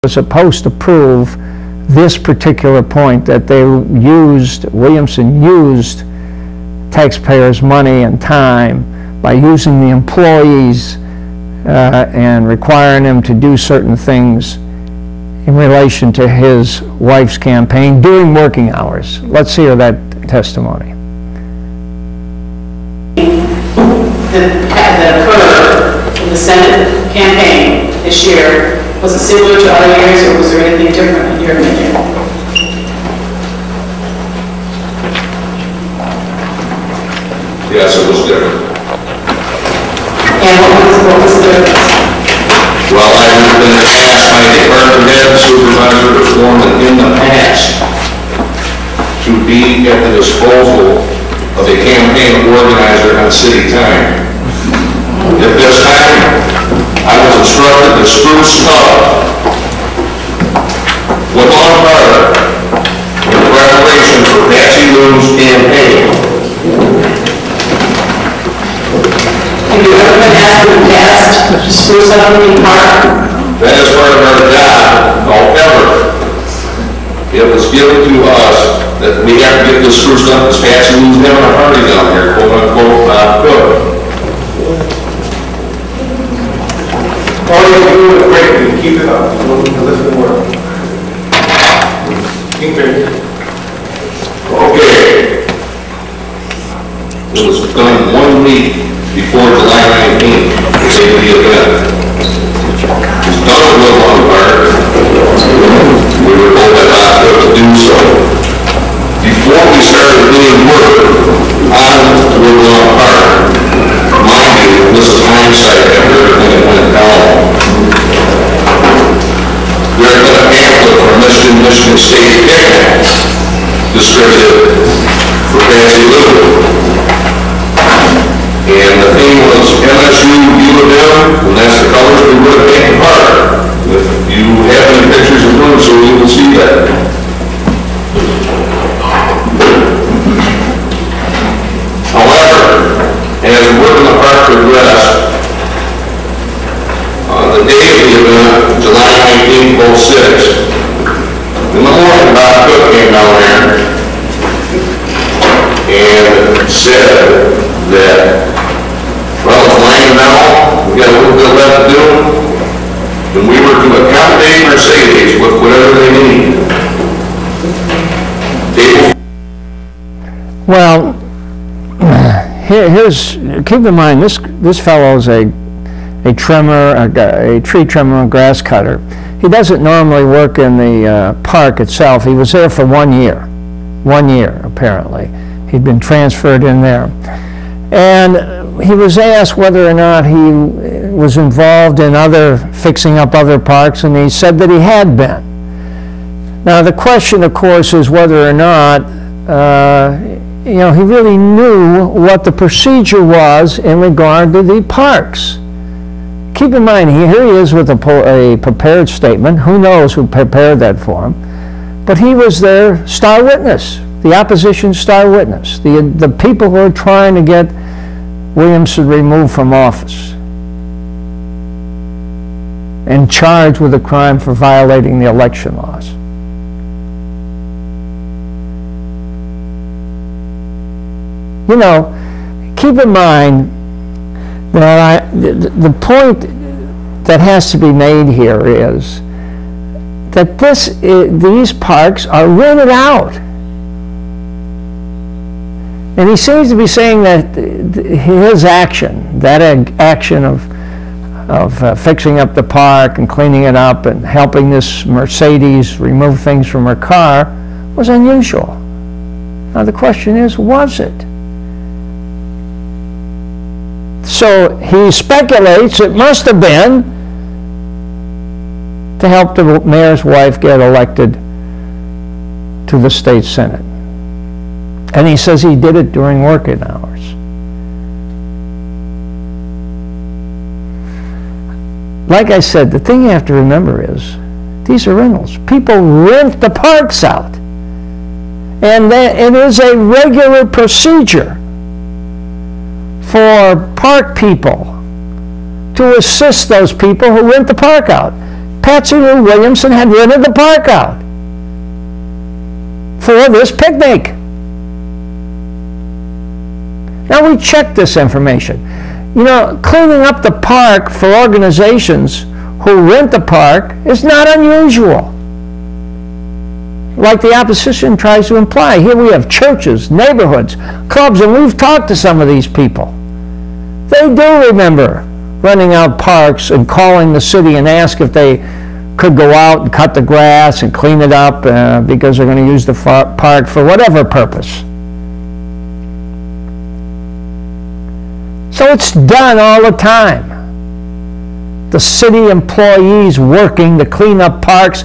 was supposed to prove this particular point, that Williamson used taxpayers' money and time by using the employees and requiring them to do certain things in relation to his wife's campaign during working hours. Let's hear that testimony. That occurred in the Senate campaign this year, was it similar to other years, or was there anything different in your opinion? Yes, it was different. And what was the difference? Well, I've been asked by the department head supervisor or foreman in the past to be at the disposal of a campaign organizer on city time. At this time, I was instructed to spruce up with on fire in preparation for Patsy Lou's campaign. Have you ever been asked in the past to spruce up any park? That is part of our job. However, it was given to us that we have to get this spruced up as Patsy Lou's having a party down here, quote unquote, good. All you do is great. You keep it up. Let's work. Keep it. Okay. It was done 1 week before July 19th, the day of the event. It was done at Woodlawn Park. We were told by Bob to do so. Before we started doing work on Woodlawn Park, mind you, this is hindsight after everything that went down. We had got a pamphlet from Michigan State picnic distributed for Patsy Lou. And the theme was MSU U of M, and that's the colors we would have painted the park. If you have any pictures of them, so you will see that. However, as work in the park progressed, on the day of the event, July 19th, 06, in the morning, Bob Cook came down there and said that, well, it's raining now, we got a little bit left to do, and we were to accommodate Mercedes with whatever they need. Well, keep in mind, this fellow is a trimmer, a tree trimmer and grass cutter. He doesn't normally work in the park itself. He was there for 1 year. 1 year, apparently. He'd been transferred in there. And he was asked whether or not he was involved in fixing up other parks, and he said that he had been. Now, the question, of course, is whether or not he really knew what the procedure was in regard to the parks. Keep in mind, here he is with a prepared statement. Who knows who prepared that for him? But he was their star witness, the opposition star witness, the people who are trying to get Williamson removed from office and charged with a crime for violating the election laws. You know, keep in mind that the point that has to be made here is that these parks are rented out. And he seems to be saying that his action, that action of fixing up the park and cleaning it up and helping this Mercedes remove things from her car, was unusual. Now the question is, was it? So he speculates it must have been to help the mayor's wife get elected to the state senate. And he says he did it during working hours. Like I said, the thing you have to remember is these are rentals. People rent the parks out. And it is a regular procedure for park people to assist those people who rent the park out. Patsy Lou Williamson had rented the park out for this picnic. Now we check this information. You know, cleaning up the park for organizations who rent the park is not unusual, like the opposition tries to imply. Here we have churches, neighborhoods, clubs, and we've talked to some of these people. They do remember renting out parks and calling the city and ask if they could go out and cut the grass and clean it up because they're going to use the park for whatever purpose. So it's done all the time. The city employees working to clean up parks